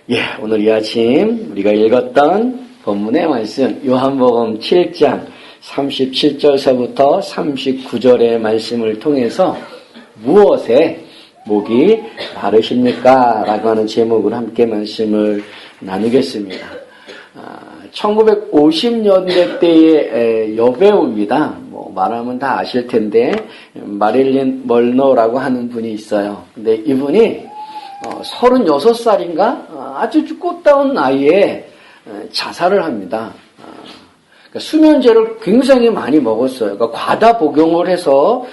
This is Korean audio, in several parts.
예, 오늘 이 아침 우리가 읽었던 본문의 말씀 요한복음 7장 37절서부터 39절의 말씀을 통해서 무엇에 목이 마르십니까? 라고 하는 제목으로 함께 말씀을 나누겠습니다. 1950년대 때의 여배우입니다. 말하면 다 아실 텐데 마릴린 멀로라고 하는 분이 있어요. 근데 이분이 36살인가 아주 꽃다운 나이에 자살을 합니다. 그러니까 수면제를 굉장히 많이 먹었어요. 그러니까 과다 복용을 해서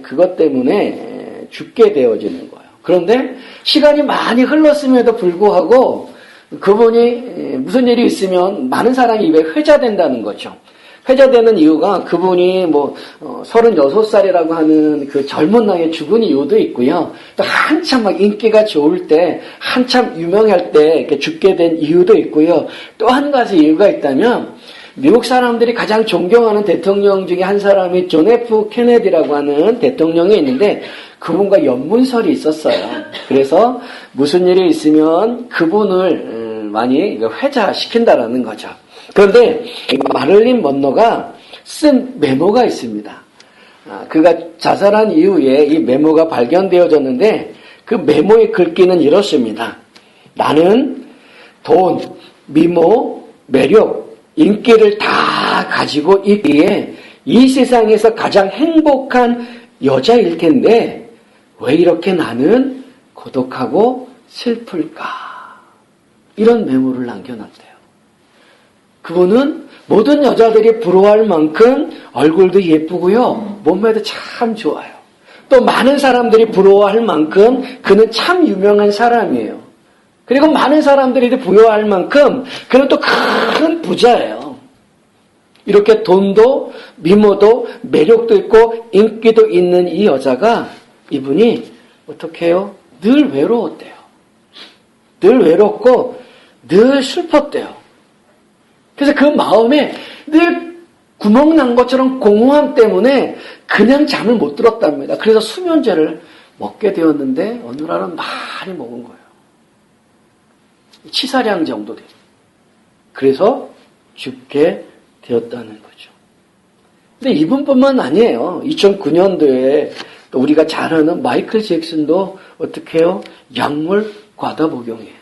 그것 때문에 죽게 되어지는 거예요. 그런데 시간이 많이 흘렀음에도 불구하고 그분이 무슨 일이 있으면 많은 사람이 입에 회자된다는 거죠. 회자되는 이유가 그분이 36살이라고 하는 그 젊은 나이에 죽은 이유도 있고요. 또 한참 막 인기가 좋을 때, 한참 유명할 때 이렇게 죽게 된 이유도 있고요. 또 한 가지 이유가 있다면, 미국 사람들이 가장 존경하는 대통령 중에 한 사람이 존 F 케네디라고 하는 대통령이 있는데, 그분과 연문설이 있었어요. 그래서 무슨 일이 있으면 그분을 많이 회자시킨다라는 거죠. 그런데 마릴린 먼로가 쓴 메모가 있습니다. 그가 자살한 이후에 이 메모가 발견되어졌는데 그 메모의 글귀는 이렇습니다. 나는 돈, 미모, 매력, 인기를 다 가지고 있기에 이 세상에서 가장 행복한 여자일 텐데 왜 이렇게 나는 고독하고 슬플까? 이런 메모를 남겨놨대요. 그분은 모든 여자들이 부러워할 만큼 얼굴도 예쁘고요. 몸매도 참 좋아요. 또 많은 사람들이 부러워할 만큼 그는 참 유명한 사람이에요. 그리고 많은 사람들이 부러워할 만큼 그는 또 큰 부자예요. 이렇게 돈도 미모도 매력도 있고 인기도 있는 이 여자가 이분이 어떻게 해요? 늘 외로웠대요. 늘 외롭고 늘 슬펐대요. 그래서 그 마음에 늘 구멍 난 것처럼 공허함 때문에 그냥 잠을 못 들었답니다. 그래서 수면제를 먹게 되었는데 어느 날은 많이 먹은 거예요. 치사량 정도 돼요. 그래서 죽게 되었다는 거죠. 근데 이분뿐만 아니에요. 2009년도에 또 우리가 잘 아는 마이클 잭슨도 어떻게 해요? 약물 과다 복용이에요.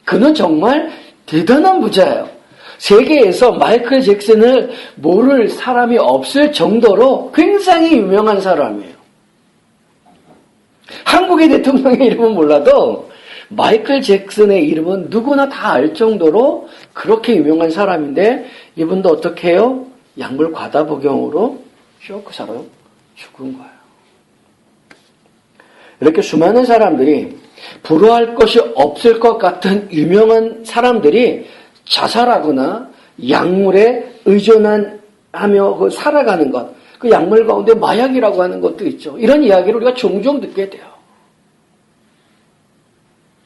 그는 정말 대단한 부자예요. 세계에서 마이클 잭슨을 모를 사람이 없을 정도로 굉장히 유명한 사람이에요. 한국의 대통령의 이름은 몰라도 마이클 잭슨의 이름은 누구나 다 알 정도로 그렇게 유명한 사람인데 이분도 어떻게 해요? 약물 과다 복용으로 쇼크사로 죽은 거예요. 이렇게 수많은 사람들이 부러워할 것이 없을 것 같은 유명한 사람들이 자살하거나 약물에 의존하며 살아가는 것, 그 약물 가운데 마약이라고 하는 것도 있죠. 이런 이야기를 우리가 종종 듣게 돼요.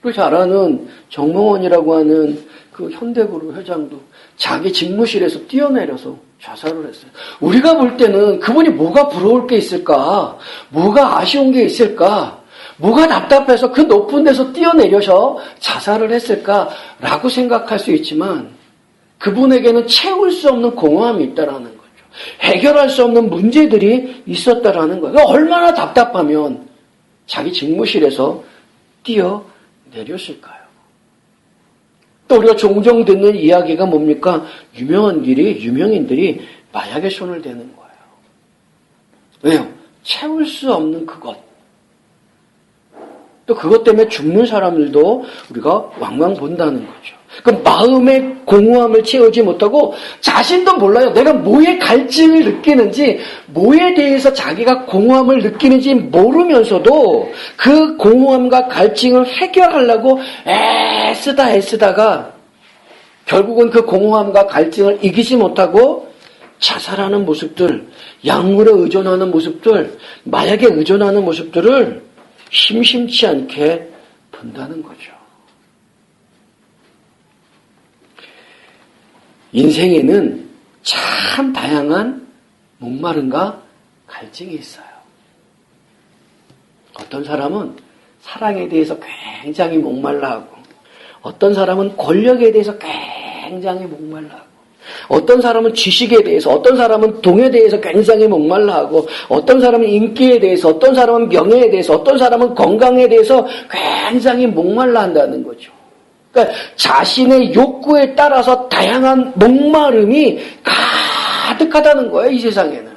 그 잘 아는 정몽원이라고 하는 그 현대그룹 회장도 자기 집무실에서 뛰어내려서 자살을 했어요. 우리가 볼 때는 그분이 뭐가 부러울 게 있을까? 뭐가 아쉬운 게 있을까? 뭐가 답답해서 그 높은 데서 뛰어내려서 자살을 했을까라고 생각할 수 있지만 그분에게는 채울 수 없는 공허함이 있다라는 거죠. 해결할 수 없는 문제들이 있었다라는 거예요. 얼마나 답답하면 자기 직무실에서 뛰어내렸을까요? 또 우리가 종종 듣는 이야기가 뭡니까? 유명인들이 마약에 손을 대는 거예요. 왜요? 채울 수 없는 그것. 또 그것 때문에 죽는 사람들도 우리가 왕왕 본다는 거죠. 그 마음의 공허함을 채우지 못하고 자신도 몰라요. 내가 뭐에 갈증을 느끼는지, 뭐에 대해서 자기가 공허함을 느끼는지 모르면서도 그 공허함과 갈증을 해결하려고 애쓰다가 결국은 그 공허함과 갈증을 이기지 못하고 자살하는 모습들, 약물에 의존하는 모습들, 마약에 의존하는 모습들을 심심치 않게 본다는 거죠. 인생에는 참 다양한 목마름과 갈증이 있어요. 어떤 사람은 사랑에 대해서 굉장히 목말라하고, 어떤 사람은 권력에 대해서 굉장히 목말라하고, 어떤 사람은 지식에 대해서, 어떤 사람은 돈에 대해서 굉장히 목말라하고, 어떤 사람은 인기에 대해서, 어떤 사람은 명예에 대해서, 어떤 사람은 건강에 대해서 굉장히 목말라한다는 거죠. 그러니까 자신의 욕구에 따라서 다양한 목마름이 가득하다는 거예요, 이 세상에는.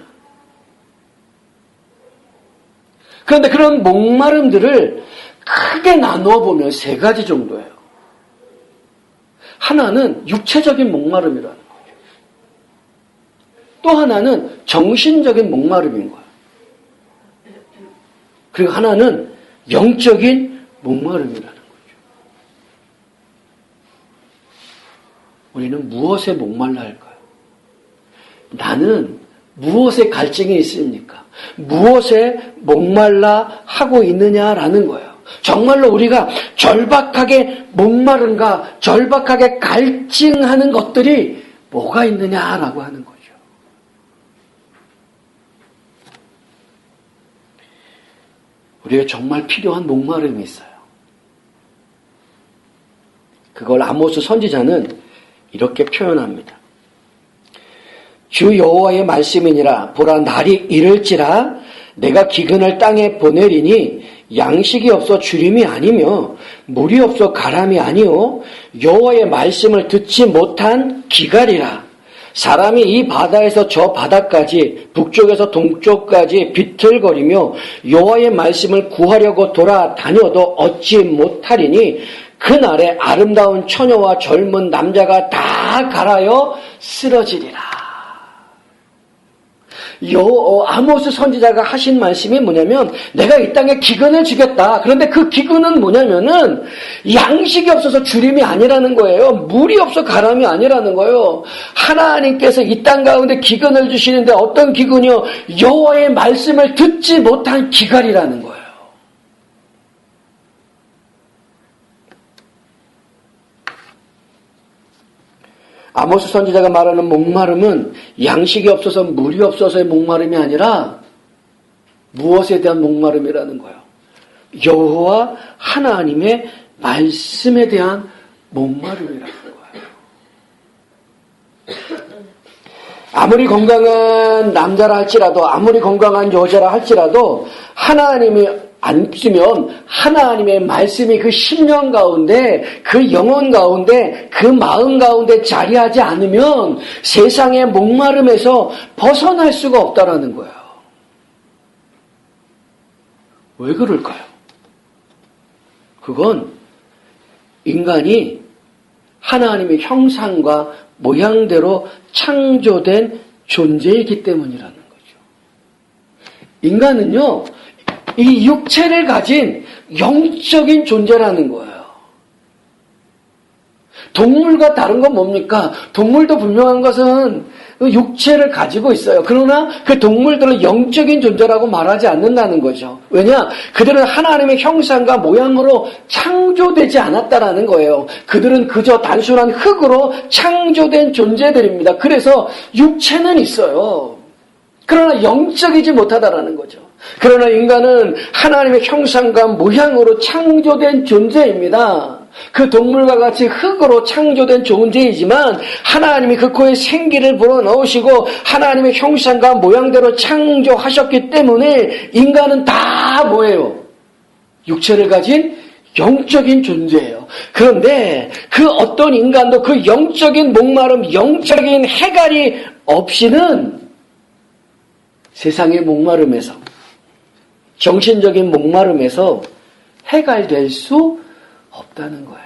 그런데 그런 목마름들을 크게 나누어 보면 세 가지 정도예요. 하나는 육체적인 목마름이라는 거예요. 또 하나는 정신적인 목마름인 거예요. 그리고 하나는 영적인 목마름이라는 거죠. 우리는 무엇에 목말라 할까요? 나는 무엇에 갈증이 있습니까? 무엇에 목말라 하고 있느냐라는 거예요. 정말로 우리가 절박하게 목마른가, 절박하게 갈증하는 것들이 뭐가 있느냐라고 하는 거죠. 우리가 정말 필요한 목마름이 있어요. 그걸 아모스 선지자는 이렇게 표현합니다. 주 여호와의 말씀이니라. 보라, 날이 이를지라 내가 기근을 땅에 보내리니 양식이 없어 주림이 아니며 물이 없어 가람이 아니요 여호와의 말씀을 듣지 못한 기갈이라. 사람이 이 바다에서 저 바다까지 북쪽에서 동쪽까지 비틀거리며 여호와의 말씀을 구하려고 돌아다녀도 얻지 못하리니 그날에 아름다운 처녀와 젊은 남자가 다 갈아여 쓰러지리라. 아모스 선지자가 하신 말씀이 뭐냐면 내가 이 땅에 기근을 주겠다. 그런데 그 기근은 뭐냐면은 양식이 없어서 주림이 아니라는 거예요. 물이 없어 가람이 아니라는 거예요. 하나님께서 이 땅 가운데 기근을 주시는데 어떤 기근이요? 여호와의 말씀을 듣지 못한 기갈이라는 거예요. 아모스 선지자가 말하는 목마름은 양식이 없어서 물이 없어서의 목마름이 아니라 무엇에 대한 목마름이라는 거예요. 여호와 하나님의 말씀에 대한 목마름이라는 거예요. 아무리 건강한 남자라 할지라도, 아무리 건강한 여자라 할지라도 하나님이 안 쓰면 하나님의 말씀이 그 심령 가운데, 그 영혼 가운데, 그 마음 가운데 자리하지 않으면 세상의 목마름에서 벗어날 수가 없다라는 거예요. 왜 그럴까요? 그건 인간이 하나님의 형상과 모양대로 창조된 존재이기 때문이라는 거죠. 인간은요, 이 육체를 가진 영적인 존재라는 거예요. 동물과 다른 건 뭡니까? 동물도 분명한 것은 육체를 가지고 있어요. 그러나 그 동물들은 영적인 존재라고 말하지 않는다는 거죠. 왜냐? 그들은 하나님의 형상과 모양으로 창조되지 않았다라는 거예요. 그들은 그저 단순한 흙으로 창조된 존재들입니다. 그래서 육체는 있어요. 그러나 영적이지 못하다라는 거죠. 그러나 인간은 하나님의 형상과 모양으로 창조된 존재입니다. 그 동물과 같이 흙으로 창조된 존재이지만 하나님이 그 코에 생기를 불어넣으시고 하나님의 형상과 모양대로 창조하셨기 때문에 인간은 다 뭐예요? 육체를 가진 영적인 존재예요. 그런데 그 어떤 인간도 그 영적인 목마름, 영적인 해갈이 없이는 세상의 목마름에서, 정신적인 목마름에서 해갈될 수 없다는 거예요.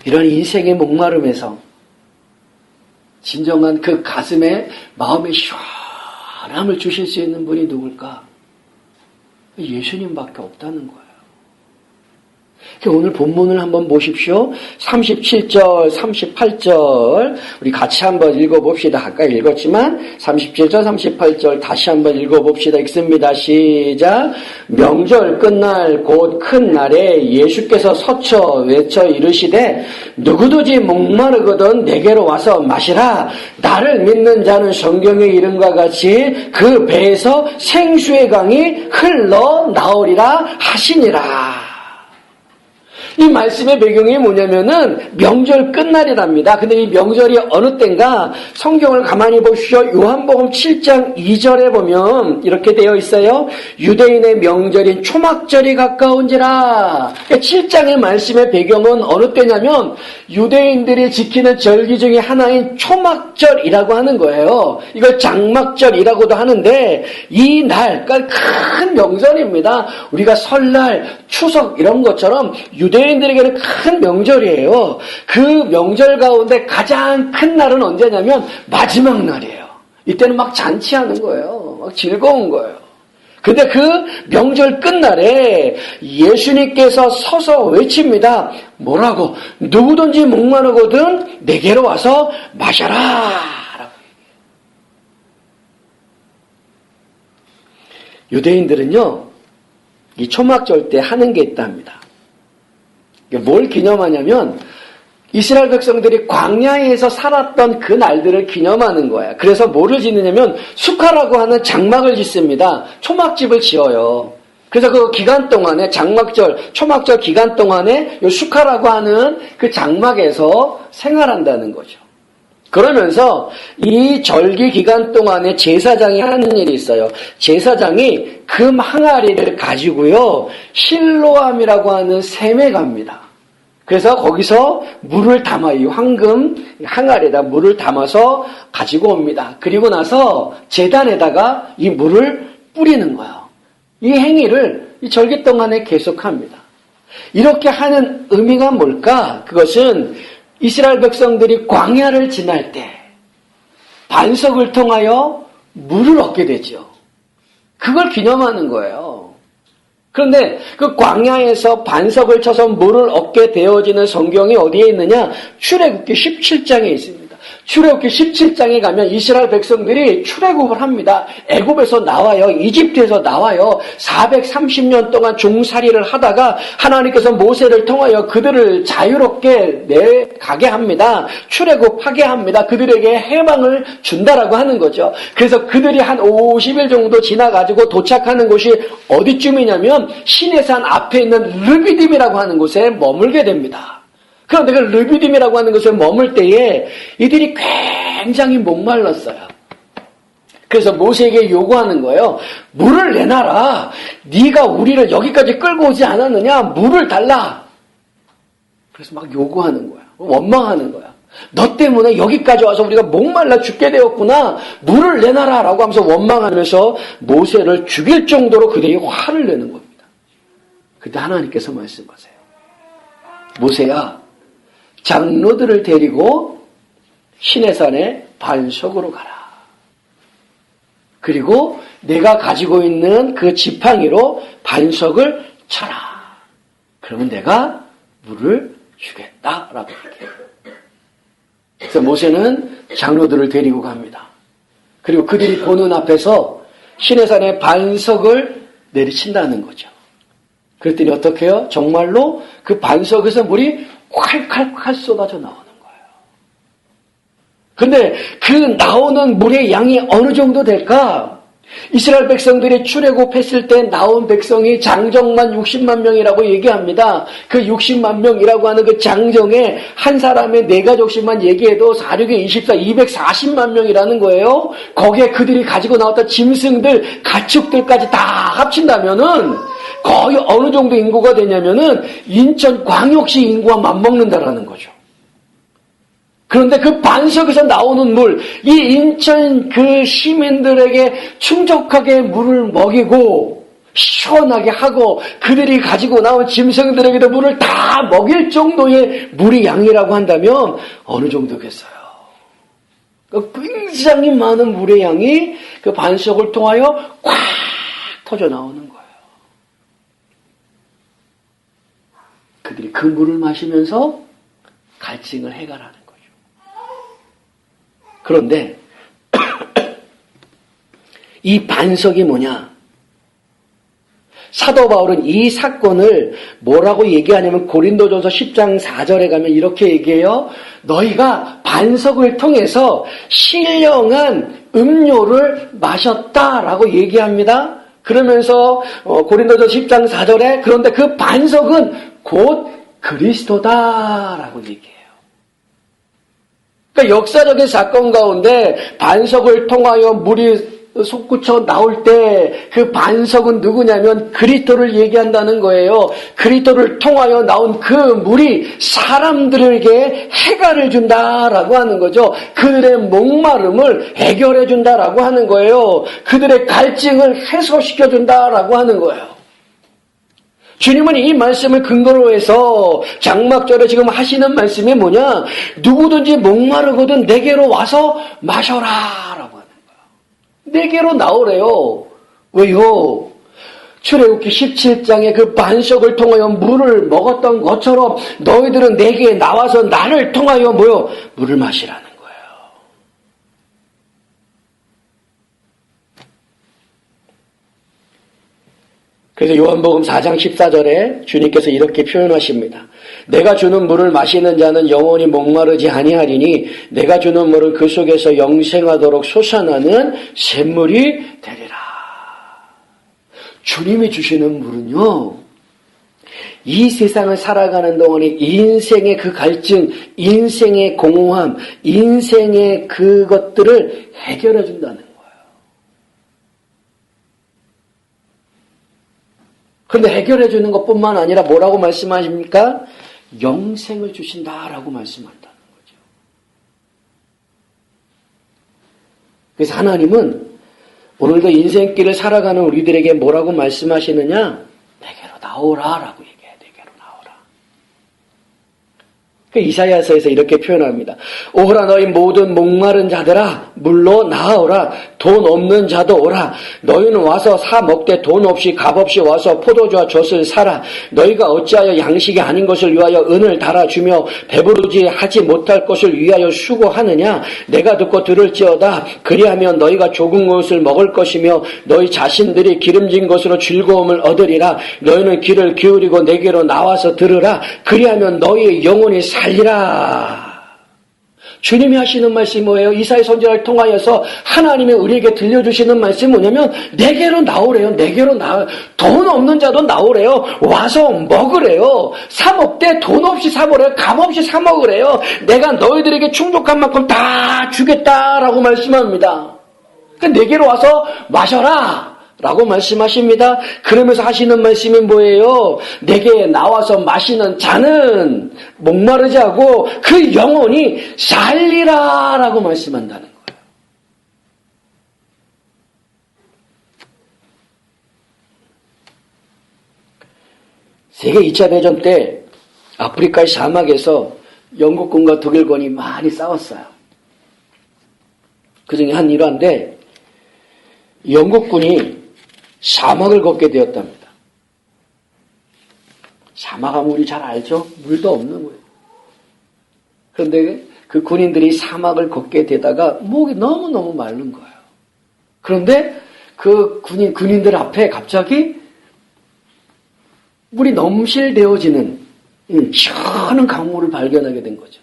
이런 인생의 목마름에서 진정한 그 가슴에, 마음의 시원함을 주실 수 있는 분이 누굴까? 예수님밖에 없다는 거예요. 특히 오늘 본문을 한번 보십시오. 37절, 38절 우리 같이 한번 읽어봅시다. 아까 읽었지만 37절, 38절 다시 한번 읽어봅시다. 읽습니다. 시작. 명절 끝날 곧 큰 날에 예수께서 서쳐 외쳐 이르시되 누구든지 목마르거든 내게로 와서 마시라. 나를 믿는 자는 성경의 이름과 같이 그 배에서 생수의 강이 흘러나오리라 하시니라. 이 말씀의 배경이 뭐냐면은 명절 끝날이랍니다. 근데 이 명절이 어느 때인가 성경을 가만히 보시죠. 요한복음 7장 2절에 보면 이렇게 되어 있어요. 유대인의 명절인 초막절이 가까운지라. 7장의 말씀의 배경은 어느 때냐면 유대인들이 지키는 절기 중에 하나인 초막절이라고 하는 거예요. 이걸 장막절이라고도 하는데 이 날, 그러니까 큰 명절입니다. 우리가 설날, 추석 이런 것처럼 유대인들에게는 큰 명절이에요. 그 명절 가운데 가장 큰 날은 언제냐면 마지막 날이에요. 이때는 막 잔치하는 거예요. 막 즐거운 거예요. 근데 그 명절 끝날에 예수님께서 서서 외칩니다. 뭐라고? 누구든지 목마르거든 내게로 와서 마셔라. 유대인들은요, 이 초막절 때 하는 게 있답니다. 뭘 기념하냐면 이스라엘 백성들이 광야에서 살았던 그 날들을 기념하는 거야. 그래서 뭐를 짓느냐면 수카라고 하는 장막을 짓습니다. 초막집을 지어요. 그래서 그 기간 동안에 장막절, 초막절 기간 동안에 이 수카라고 하는 그 장막에서 생활한다는 거죠. 그러면서 이 절기 기간 동안에 제사장이 하는 일이 있어요. 제사장이 금 항아리를 가지고요, 실로암이라고 하는 샘에 갑니다. 그래서 거기서 물을 담아, 이 황금 항아리에다 물을 담아서 가지고 옵니다. 그리고 나서 제단에다가 이 물을 뿌리는 거예요. 이 행위를 이 절기 동안에 계속합니다. 이렇게 하는 의미가 뭘까? 그것은 이스라엘 백성들이 광야를 지날 때 반석을 통하여 물을 얻게 되죠. 그걸 기념하는 거예요. 그런데 그 광야에서 반석을 쳐서 물을 얻게 되어지는 성경이 어디에 있느냐? 출애굽기 17장에 있습니다. 출애굽기 17장에 가면 이스라엘 백성들이 출애굽을 합니다. 애굽에서 나와요. 이집트에서 나와요. 430년 동안 종살이를 하다가 하나님께서 모세를 통하여 그들을 자유롭게 내가게 합니다. 출애굽하게 합니다. 그들에게 해방을 준다라고 하는 거죠. 그래서 그들이 한 50일 정도 지나가지고 도착하는 곳이 어디쯤이냐면 시내산 앞에 있는 르비딤이라고 하는 곳에 머물게 됩니다. 그런데 그 르비딤이라고 하는 곳에 머물 때에 이들이 굉장히 목말랐어요. 그래서 모세에게 요구하는 거예요. 물을 내놔라. 네가 우리를 여기까지 끌고 오지 않았느냐? 물을 달라. 그래서 막 요구하는 거야. 원망하는 거야. 너 때문에 여기까지 와서 우리가 목말라 죽게 되었구나. 물을 내놔라 라고 하면서 원망하면서 모세를 죽일 정도로 그들이 화를 내는 겁니다. 그때 하나님께서 말씀하세요. 모세야, 장로들을 데리고 시내산에 반석으로 가라. 그리고 내가 가지고 있는 그 지팡이로 반석을 쳐라. 그러면 내가 물을 주겠다라고 얘기해요. 그래서 모세는 장로들을 데리고 갑니다. 그리고 그들이 보는 앞에서 시내산에 반석을 내리친다는 거죠. 그랬더니 어떻게 해요? 정말로 그 반석에서 물이 콸콸콸 쏟아져 나오는 거예요. 근데 그 나오는 물의 양이 어느 정도 될까? 이스라엘 백성들이 출애굽했을 때 나온 백성이 장정만 60만 명이라고 얘기합니다. 그 60만 명이라고 하는 그 장정에 한 사람의 네 가족씩만 얘기해도 4, 6에 24, 240만 명이라는 거예요. 거기에 그들이 가지고 나왔던 짐승들, 가축들까지 다 합친다면은 거의 어느 정도 인구가 되냐면은 인천 광역시 인구와 맞먹는다라는 거죠. 그런데 그 반석에서 나오는 물, 이 인천 그 시민들에게 충족하게 물을 먹이고 시원하게 하고 그들이 가지고 나온 짐승들에게도 물을 다 먹일 정도의 물의 양이라고 한다면 어느 정도겠어요? 굉장히 많은 물의 양이 그 반석을 통하여 꽉 터져 나오는 거예요. 그들이 그 물을 마시면서 갈증을 해결하는 거죠. 그런데 이 반석이 뭐냐? 사도 바울은 이 사건을 뭐라고 얘기하냐면 고린도전서 10장 4절에 가면 이렇게 얘기해요. 너희가 반석을 통해서 신령한 음료를 마셨다라고 얘기합니다. 그러면서 고린도전서 10장 4절에 그런데 그 반석은 곧 그리스도다라고 얘기해요. 그러니까 역사적인 사건 가운데 반석을 통하여 물이 솟구쳐 나올 때 그 반석은 누구냐면 그리스도를 얘기한다는 거예요. 그리스도를 통하여 나온 그 물이 사람들에게 해결을 준다라고 하는 거죠. 그들의 목마름을 해결해 준다라고 하는 거예요. 그들의 갈증을 해소시켜 준다라고 하는 거예요. 주님은 이 말씀을 근거로 해서 장막절에 지금 하시는 말씀이 뭐냐? 누구든지 목마르거든 내게로 와서 마셔라 라고 하는 거예요. 내게로 나오래요. 왜요? 출애굽기 17장에 그 반석을 통하여 물을 먹었던 것처럼 너희들은 내게 나와서 나를 통하여 뭐요? 물을 마시라는 거예요. 그래서 요한복음 4장 14절에 주님께서 이렇게 표현하십니다. 내가 주는 물을 마시는 자는 영원히 목마르지 아니하리니 내가 주는 물은 그 속에서 영생하도록 솟아나는 샘물이 되리라. 주님이 주시는 물은요, 이 세상을 살아가는 동안에 인생의 그 갈증, 인생의 공허함, 인생의 그것들을 해결해 준다는 거예요. 그런데 해결해 주는 것뿐만 아니라 뭐라고 말씀하십니까? 영생을 주신다라고 말씀한다는 거죠. 그래서 하나님은 오늘도 인생길을 살아가는 우리들에게 뭐라고 말씀하시느냐? 내게로 나오라라고 얘기해요. 내게로 나오라. 이사야서에서 이렇게 표현합니다. 오라 너희 모든 목마른 자들아 물로 나아오라. 돈 없는 자도 오라. 너희는 와서 사 먹되 돈 없이 값없이 와서 포도주와 젖을 사라. 너희가 어찌하여 양식이 아닌 것을 위하여 은을 달아주며 배부르지 하지 못할 것을 위하여 수고하느냐. 내가 듣고 들을지어다. 그리하면 너희가 조금 것을 먹을 것이며 너희 자신들이 기름진 것으로 즐거움을 얻으리라. 너희는 귀를 기울이고 내게로 나와서 들으라. 그리하면 너희의 영혼이 살리라. 주님이 하시는 말씀이 뭐예요? 이사야 선지자를 통하여서 하나님의 우리에게 들려주시는 말씀이 뭐냐면 내게로 나오래요. 내게로 나와요. 돈 없는 자도 나오래요. 와서 먹으래요. 사 먹되 돈 없이 사 먹으래요. 값 없이 사 먹으래요. 내가 너희들에게 충족한 만큼 다 주겠다라고 말씀합니다. 그러니까 내게로 와서 마셔라 라고 말씀하십니다. 그러면서 하시는 말씀이 뭐예요? 내게 나와서 마시는 자는 목마르지 않고 그 영혼이 살리라 라고 말씀한다는 거예요. 세계 2차 대전 때 아프리카의 사막에서 영국군과 독일군이 많이 싸웠어요. 그 중에 한 일화인데 영국군이 사막을 걷게 되었답니다. 사막하면 우리 잘 알죠? 물도 없는 거예요. 그런데 그 군인들이 사막을 걷게 되다가 목이 너무너무 마른 거예요. 그런데 그 군인들 앞에 갑자기 물이 넘실대어지는 시원한 강물을 발견하게 된 거죠.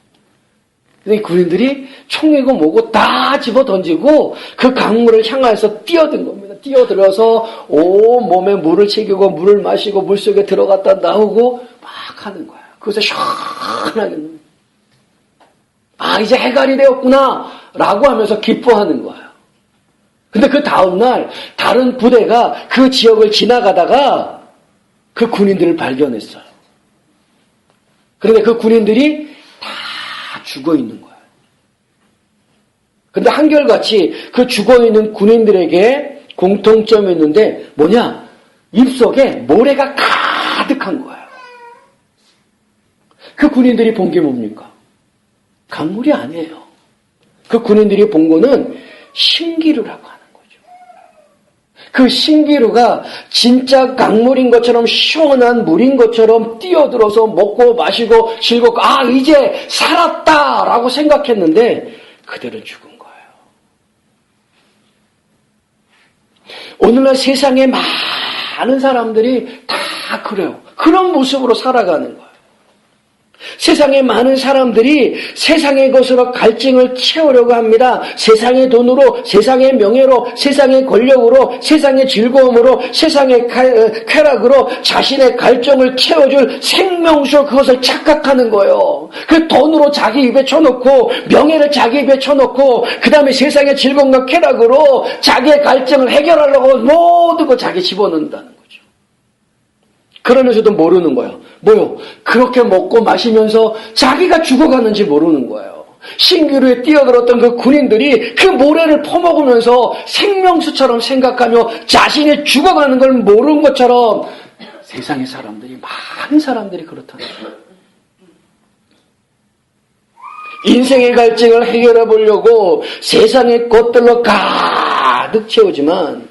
그래서 이 군인들이 총이고 뭐고 다 집어 던지고 그 강물을 향해서 뛰어든 겁니다. 뛰어들어서 온 몸에 물을 채우고 물을 마시고 물속에 들어갔다 나오고 막 하는 거예요. 그래서 시원하게 이제 해갈이 되었구나 라고 하면서 기뻐하는 거예요. 근데 그 다음날 다른 부대가 그 지역을 지나가다가 그 군인들을 발견했어요. 그런데 그 군인들이 다 죽어 있는 거예요. 근데 한결같이 그 죽어 있는 군인들에게 공통점이 있는데 뭐냐? 입속에 모래가 가득한 거예요. 그 군인들이 본 게 뭡니까? 강물이 아니에요. 그 군인들이 본 거는 신기루라고 하는 거죠. 그 신기루가 진짜 강물인 것처럼 시원한 물인 것처럼 뛰어들어서 먹고 마시고 즐겁고 이제 살았다라고 생각했는데 그들은 죽은 거예요. 오늘날 세상에 많은 사람들이 다 그래요. 그런 모습으로 살아가는 거예요. 세상에 많은 사람들이 세상의 것으로 갈증을 채우려고 합니다. 세상의 돈으로, 세상의 명예로, 세상의 권력으로, 세상의 즐거움으로, 세상의 쾌락으로 자신의 갈증을 채워줄 생명수 그것을 착각하는 거예요. 그 돈으로 자기 입에 쳐놓고 명예를 자기 입에 쳐놓고 그 다음에 세상의 즐거움과 쾌락으로 자기의 갈증을 해결하려고 모든 거 자기 집어넣는다는 거죠. 그러면서도 모르는 거예요. 뭐요? 그렇게 먹고 마시면서 자기가 죽어가는지 모르는 거예요. 신기루에 뛰어들었던 그 군인들이 그 모래를 퍼먹으면서 생명수처럼 생각하며 자신이 죽어가는 걸 모르는 것처럼 세상의 사람들이, 많은 사람들이 그렇다는 거예요. 인생의 갈증을 해결해 보려고 세상의 것들로 가득 채우지만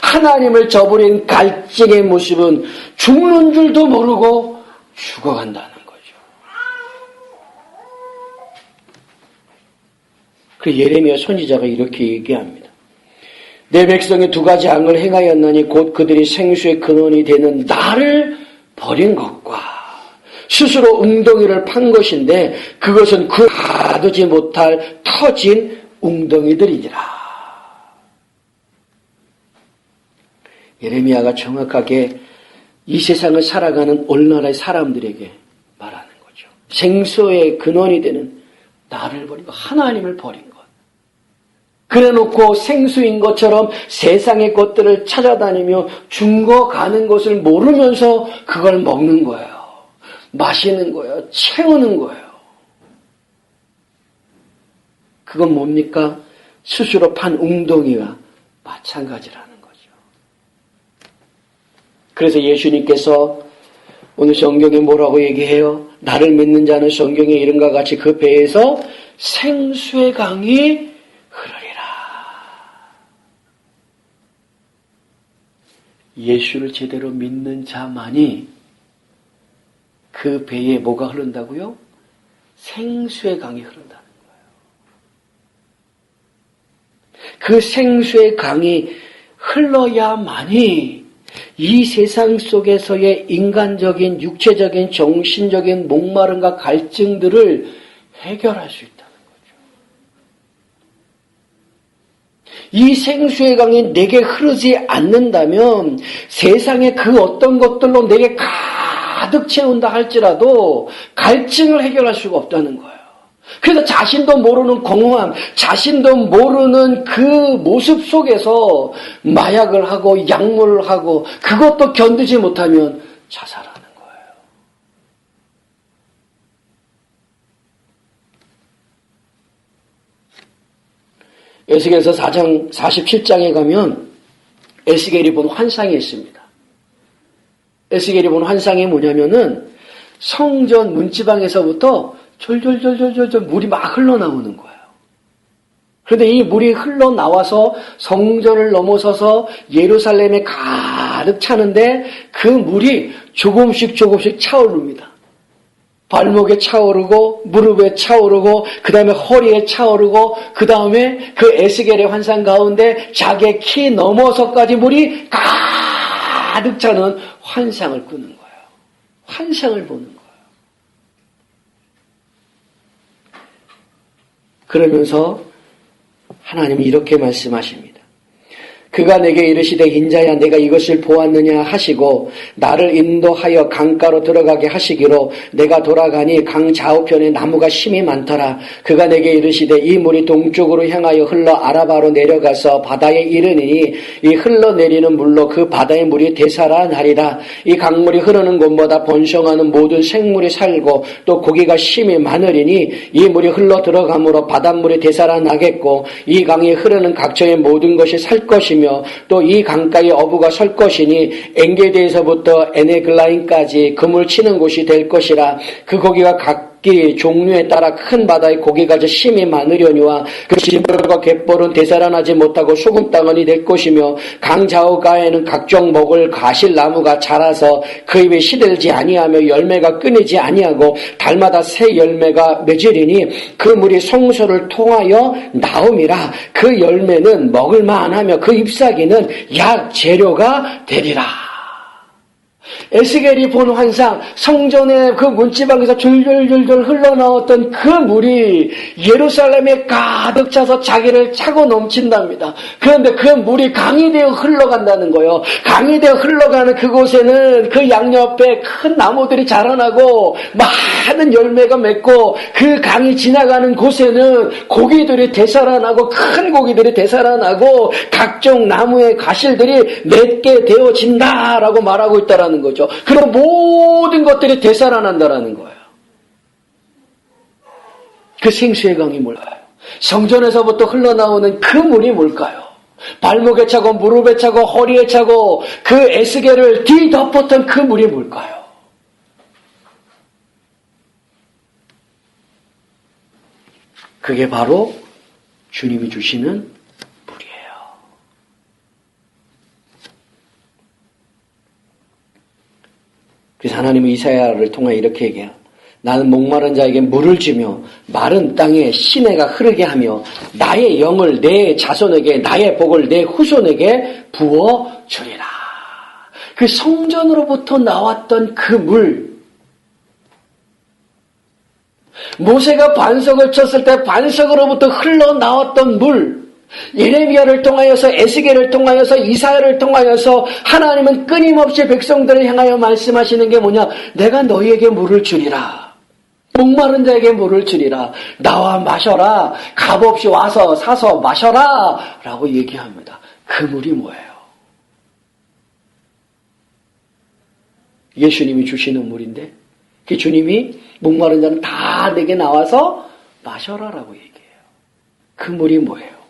하나님을 저버린 갈증의 모습은 죽는 줄도 모르고 죽어간다는 거죠. 그래서 예레미야 선지자가 이렇게 얘기합니다. 내 백성이 두 가지 악을 행하였나니 곧 그들이 생수의 근원이 되는 나를 버린 것과 스스로 웅덩이를 판 것인데 그것은 그 가두지 못할 터진 웅덩이들이니라. 예레미야가 정확하게 이 세상을 살아가는 오늘날의 사람들에게 말하는 거죠. 생수의 근원이 되는 나를 버리고 하나님을 버린 것. 그래놓고 생수인 것처럼 세상의 것들을 찾아다니며 죽어가는 것을 모르면서 그걸 먹는 거예요. 마시는 거예요. 채우는 거예요. 그건 뭡니까? 스스로 판 웅덩이와 마찬가지라는 거죠. 그래서 예수님께서 오늘 성경에 뭐라고 얘기해요? 나를 믿는 자는 성경의 이름과 같이 그 배에서 생수의 강이 흐르리라. 예수를 제대로 믿는 자만이 그 배에 뭐가 흐른다고요? 생수의 강이 흐른다는 거예요. 그 생수의 강이 흘러야만이 이 세상 속에서의 인간적인, 육체적인, 정신적인 목마름과 갈증들을 해결할 수 있다는 거죠. 이 생수의 강이 내게 흐르지 않는다면 세상의 그 어떤 것들로 내게 가득 채운다 할지라도 갈증을 해결할 수가 없다는 거예요. 그래서 자신도 모르는 공허함, 자신도 모르는 그 모습 속에서 마약을 하고 약물을 하고 그것도 견디지 못하면 자살하는 거예요. 에스겔서 4장 47장에 가면 에스겔이 본 환상이 있습니다. 에스겔이 본 환상이 뭐냐면은 성전 문지방에서부터 졸졸졸졸졸 물이 막 흘러나오는 거예요. 그런데 이 물이 흘러나와서 성전을 넘어서서 예루살렘에 가득 차는데 그 물이 조금씩 차오릅니다. 발목에 차오르고 무릎에 차오르고 그 다음에 허리에 차오르고 그 다음에 그 에스겔의 환상 가운데 자기의 키 넘어서까지 물이 가득 차는 환상을 꾸는 거예요. 환상을 보는 거예요. 그러면서 하나님이 이렇게 말씀하십니다. 그가 내게 이르시되 인자야 내가 이것을 보았느냐 하시고 나를 인도하여 강가로 들어가게 하시기로 내가 돌아가니 강 좌우편에 나무가 심이 많더라. 그가 내게 이르시되 이 물이 동쪽으로 향하여 흘러 아라바로 내려가서 바다에 이르니 이 흘러내리는 물로 그 바다의 물이 되살아나리라. 이 강물이 흐르는 곳마다 번성하는 모든 생물이 살고 또 고기가 심이 많으리니 이 물이 흘러 들어가므로 바닷물이 되살아나겠고 이 강이 흐르는 각처의 모든 것이 살 것이며 또 이 강가에 어부가 설 것이니 엔게디에서부터 에네글라인까지 그물 치는 곳이 될 것이라. 그 고기가 각 각기 종류에 따라 큰 바다의 고기가 심히 많으려니와 그 짐벌과 갯벌은 되살아나지 못하고 소금 땅원이 될 것이며 강 좌우가에는 각종 먹을 가실나무가 자라서 그 입에 시들지 아니하며 열매가 끊이지 아니하고 달마다 새 열매가 맺으리니 그 물이 성소를 통하여 나옴이라. 그 열매는 먹을 만하며 그 잎사귀는 약 재료가 되리라. 에스겔이 본 환상, 성전의 그 문지방에서 줄줄줄줄 흘러나왔던 그 물이 예루살렘에 가득 차서 자기를 차고 넘친답니다. 그런데 그 물이 강이 되어 흘러간다는 거예요. 강이 되어 흘러가는 그곳에는 그 양옆에 큰 나무들이 자라나고 많은 열매가 맺고 그 강이 지나가는 곳에는 고기들이 되살아나고 큰 고기들이 되살아나고 각종 나무의 가실들이 맺게 되어진다라고 말하고 있다라는 거죠. 그런 모든 것들이 되살아난다라는 거예요. 그 생수의 강이 뭘까요? 성전에서부터 흘러나오는 그 물이 뭘까요? 발목에 차고 무릎에 차고 허리에 차고 그 에스겔을 뒤덮었던 그 물이 뭘까요? 그게 바로 주님이 주시는 그래서 하나님은 이사야를 통해 이렇게 얘기해요. 나는 목마른 자에게 물을 주며 마른 땅에 시내가 흐르게 하며 나의 영을 내 자손에게 나의 복을 내 후손에게 부어주리라. 그 성전으로부터 나왔던 그 물, 모세가 반석을 쳤을 때 반석으로부터 흘러나왔던 물, 예레미야를 통하여서 에스겔을 통하여서 이사야를 통하여서 하나님은 끊임없이 백성들을 향하여 말씀하시는 게 뭐냐? 내가 너희에게 물을 주리라. 목마른 자에게 물을 주리라. 나와 마셔라. 값없이 와서 사서 마셔라. 라고 얘기합니다. 그 물이 뭐예요? 예수님이 주시는 물인데 그 주님이 목마른 자는 다 내게 나와서 마셔라라고 얘기해요. 그 물이 뭐예요?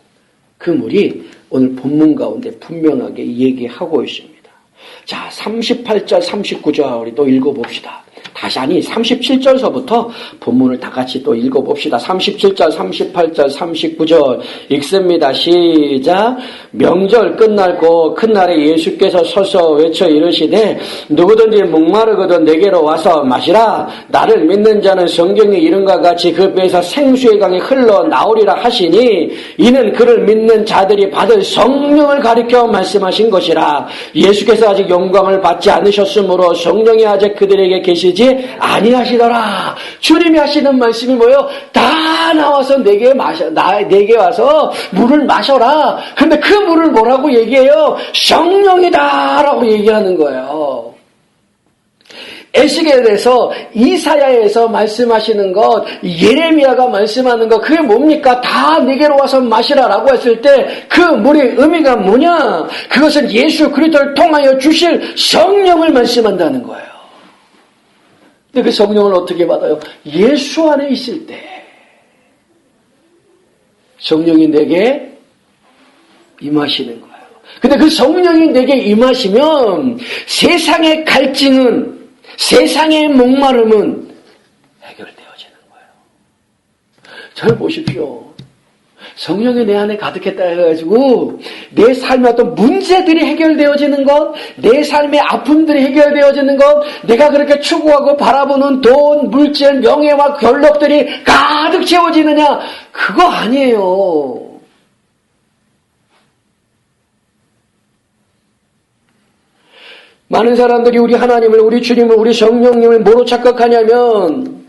그 물이 오늘 본문 가운데 분명하게 얘기하고 있습니다. 자, 38절, 39절 우리 또 읽어봅시다. 다시 37절서부터 본문을 다 같이 또 읽어봅시다. 37절, 38절, 39절 읽습니다. 시작. 명절 끝날고 큰 날에 예수께서 서서 외쳐 이르시되 누구든지 목마르거든 내게로 와서 마시라. 나를 믿는 자는 성경의 이름과 같이 그 배에서 생수의 강이 흘러나오리라 하시니 이는 그를 믿는 자들이 받을 성령을 가리켜 말씀하신 것이라. 예수께서 아직 영광을 받지 않으셨으므로 성령이 아직 그들에게 계시지 아니하시더라. 주님이 하시는 말씀이 뭐예요? 다 나와서 내게 와서 물을 마셔라. 근데 그 물을 뭐라고 얘기해요? 성령이다라고 얘기하는 거예요. 에스겔에서 이사야에서 말씀하시는 것, 예레미야가 말씀하는 것, 그게 뭡니까? 다 내게로 와서 마시라라고 했을 때 그 물의 의미가 뭐냐? 그것은 예수 그리스도를 통하여 주실 성령을 말씀한다는 거예요. 근데 그 성령을 어떻게 받아요? 예수 안에 있을 때 성령이 내게 임하시는 거예요. 근데 그 성령이 내게 임하시면 세상의 갈증은, 세상의 목마름은 해결되어지는 거예요. 잘 보십시오. 성령이 내 안에 가득했다 해가지고 내 삶의 어떤 문제들이 해결되어지는 것, 내 삶의 아픔들이 해결되어지는 것, 내가 그렇게 추구하고 바라보는 돈, 물질, 명예와 권력들이 가득 채워지느냐? 그거 아니에요. 많은 사람들이 우리 하나님을, 우리 주님을, 우리 성령님을 뭐로 착각하냐면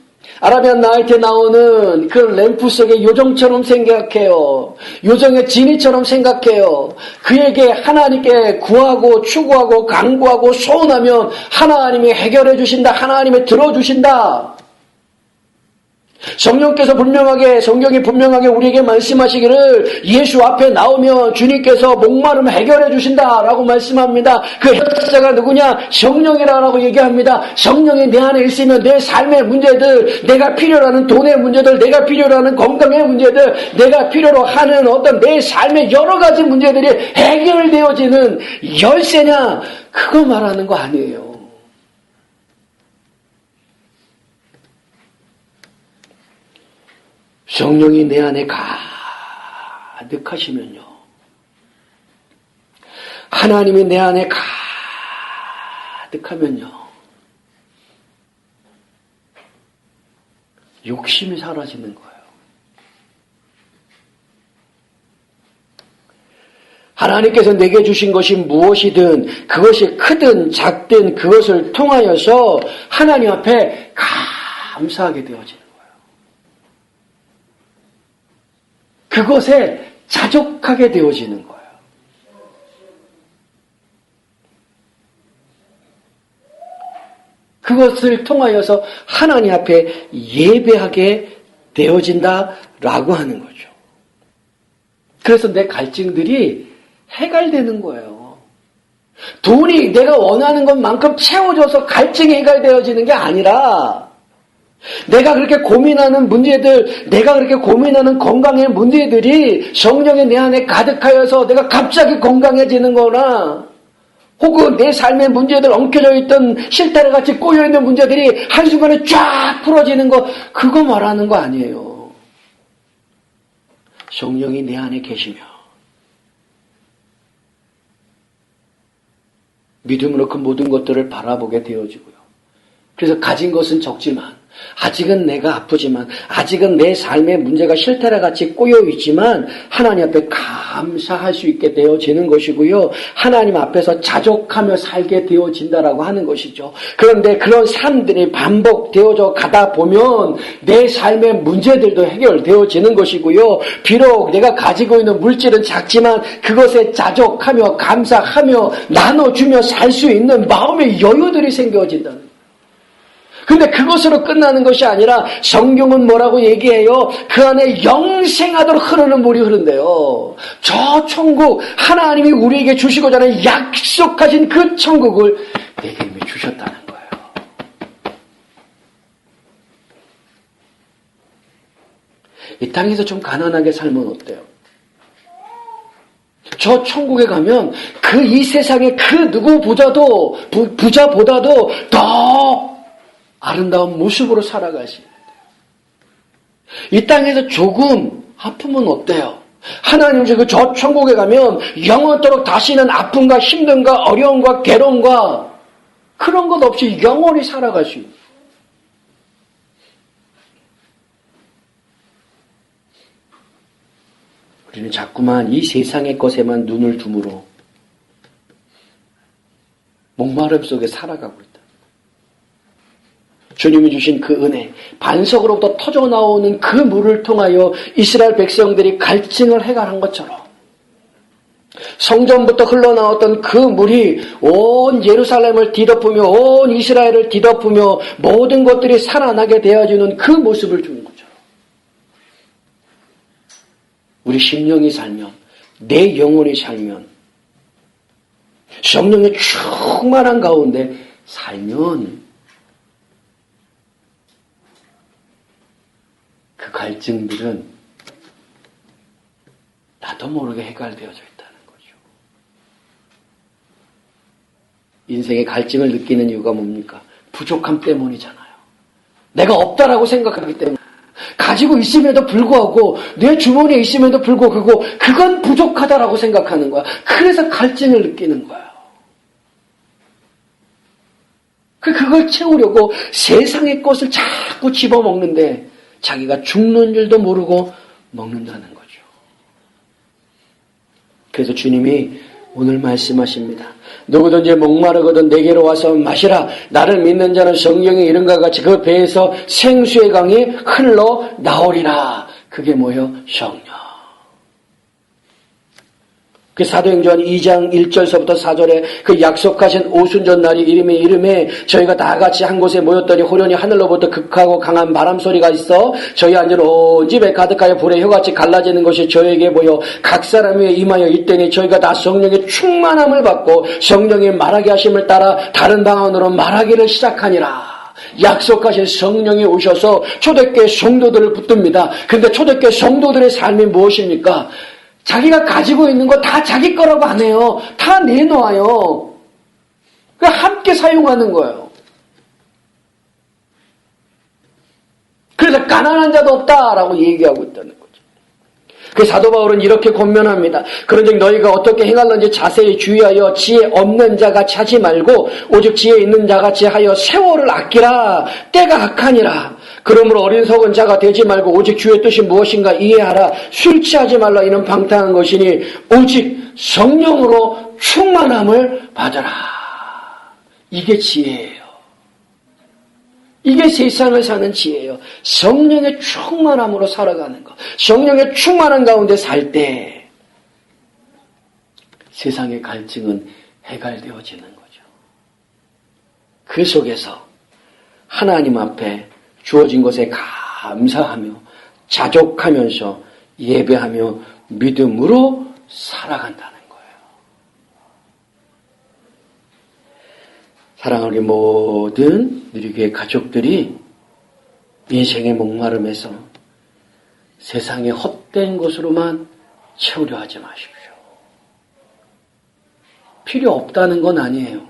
아라비안 나이트에 나오는 그 램프 속의 요정처럼 생각해요. 요정의 지니처럼 생각해요. 그에게 하나님께 구하고 추구하고 간구하고 소원하면 하나님이 해결해 주신다. 하나님이 들어주신다. 성령께서 분명하게, 성경이 분명하게 우리에게 말씀하시기를 예수 앞에 나오면 주님께서 목마름 해결해 주신다라고 말씀합니다. 그 해결자가 누구냐? 성령이라고 얘기합니다. 성령이 내 안에 있으면 내 삶의 문제들, 내가 필요로 하는 돈의 문제들, 내가 필요로 하는 건강의 문제들, 내가 필요로 하는 어떤 내 삶의 여러 가지 문제들이 해결되어지는 열쇠냐? 그거 말하는 거 아니에요. 성령이 내 안에 가득하시면요. 하나님이 내 안에 가득하면요. 욕심이 사라지는 거예요. 하나님께서 내게 주신 것이 무엇이든 그것이 크든 작든 그것을 통하여서 하나님 앞에 감사하게 되어지는 거예요. 그것에 자족하게 되어지는 거예요. 그것을 통하여서 하나님 앞에 예배하게 되어진다라고 하는 거죠. 그래서 내 갈증들이 해결되는 거예요. 돈이 내가 원하는 것만큼 채워져서 갈증이 해결되어지는 게 아니라 내가 그렇게 고민하는 문제들, 내가 그렇게 고민하는 건강의 문제들이 성령이 내 안에 가득하여서 내가 갑자기 건강해지는 거나 혹은 내 삶의 문제들 엉켜져 있던 실타래같이 꼬여있는 문제들이 한순간에 쫙 풀어지는 거, 그거 말하는 거 아니에요. 성령이 내 안에 계시며 믿음으로 그 모든 것들을 바라보게 되어지고요. 그래서 가진 것은 적지만 아직은 내가 아프지만 아직은 내 삶의 문제가 실타래같이 꼬여있지만 하나님 앞에 감사할 수 있게 되어지는 것이고요. 하나님 앞에서 자족하며 살게 되어진다라고 하는 것이죠. 그런데 그런 삶들이 반복되어져 가다 보면 내 삶의 문제들도 해결되어지는 것이고요. 비록 내가 가지고 있는 물질은 작지만 그것에 자족하며 감사하며 나눠주며 살 수 있는 마음의 여유들이 생겨진다는 거예요. 근데 그것으로 끝나는 것이 아니라 성경은 뭐라고 얘기해요? 그 안에 영생하도록 흐르는 물이 흐른대요. 저 천국, 하나님이 우리에게 주시고자 하는 약속하신 그 천국을 내게 이미 주셨다는 거예요. 이 땅에서 좀 가난하게 살면 어때요? 저 천국에 가면 그 이 세상의 그 누구보다도 부자보다도 더 아름다운 모습으로 살아갈 수 있는데 이 땅에서 조금 아프면 어때요? 하나님 그 저 천국에 가면 영원토록 다시는 아픔과 힘듦과 어려움과 괴로움과 그런 것 없이 영원히 살아갈 수 있는. 우리는 자꾸만 이 세상의 것에만 눈을 두므로 목마름 속에 살아가고 있다. 주님이 주신 그 은혜, 반석으로부터 터져나오는 그 물을 통하여 이스라엘 백성들이 갈증을 해결한 것처럼 성전부터 흘러나왔던 그 물이 온 예루살렘을 뒤덮으며 온 이스라엘을 뒤덮으며 모든 것들이 살아나게 되어주는 그 모습을 주는 것처럼 우리 심령이 살면, 내 영혼이 살면, 성령의 충만한 가운데 살면 그 갈증들은 나도 모르게 해결되어져 있다는 거죠. 인생의 갈증을 느끼는 이유가 뭡니까? 부족함 때문이잖아요. 내가 없다라고 생각하기 때문에. 가지고 있음에도 불구하고 내 주머니에 있음에도 불구하고 그건 부족하다라고 생각하는 거야. 그래서 갈증을 느끼는 거야. 그걸 채우려고 세상의 것을 자꾸 집어먹는데 자기가 죽는 줄도 모르고 먹는다는 거죠. 그래서 주님이 오늘 말씀하십니다. 누구든지 목마르거든 내게로 와서 마시라. 나를 믿는 자는 성경에 이른과 같이 그 배에서 생수의 강이 흘러 나오리라. 그게 뭐예요? 성령. 그 사도행전 2장 1절서부터 4절에 그 약속하신 오순절 날이 이름에 저희가 다 같이 한 곳에 모였더니 호련히 하늘로부터 극하고 강한 바람 소리가 있어 저희 앉은 온 집에 가득하여 불의 혀같이 갈라지는 것이 저에게 보여 각 사람이 임하여 있더니 저희가 다 성령의 충만함을 받고 성령이 말하게 하심을 따라 다른 방언으로 말하기를 시작하니라. 약속하신 성령이 오셔서 초대교회 성도들을 붙듭니다. 근데 초대교회 성도들의 삶이 무엇입니까? 자기가 가지고 있는 거 다 자기 거라고 안 해요. 다 내놓아요. 함께 사용하는 거예요. 그래서 가난한 자도 없다라고 얘기하고 있다는 거죠. 그 사도 바울은 이렇게 권면합니다. 그런즉 너희가 어떻게 행할는지 자세히 주의하여 지혜 없는 자같이 하지 말고 오직 지혜 있는 자같이 하여 세월을 아끼라. 때가 악하니라. 그러므로 어린석은 자가 되지 말고 오직 주의 뜻이 무엇인가 이해하라. 술 취하지 말라. 이는 방탕한 것이니 오직 성령으로 충만함을 받아라. 이게 지혜예요. 이게 세상을 사는 지혜예요. 성령의 충만함으로 살아가는 것. 성령의 충만한 가운데 살 때 세상의 갈증은 해갈되어지는 거죠. 그 속에서 하나님 앞에 주어진 것에 감사하며 자족하면서 예배하며 믿음으로 살아간다는 거예요. 사랑하는 모든 누리교회 가족들이 인생의 목마름에서 세상의 헛된 것으로만 채우려 하지 마십시오. 필요 없다는 건 아니에요.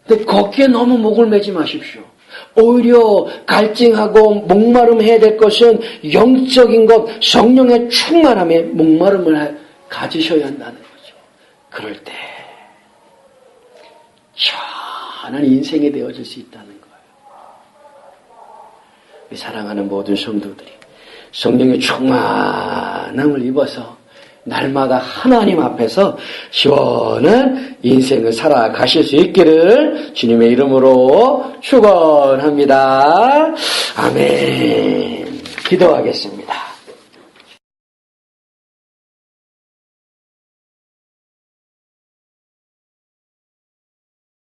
근데 거기에 너무 목을 매지 마십시오. 오히려 갈증하고 목마름해야 될 것은 영적인 것, 성령의 충만함에 목마름을 가지셔야 한다는 거죠. 그럴 때 시원한 인생이 되어질 수 있다는 거예요. 우리 사랑하는 모든 성도들이 성령의 충만함을 입어서 날마다 하나님 앞에서 시원한 인생을 살아가실 수 있기를 주님의 이름으로 축원합니다. 아멘. 기도하겠습니다.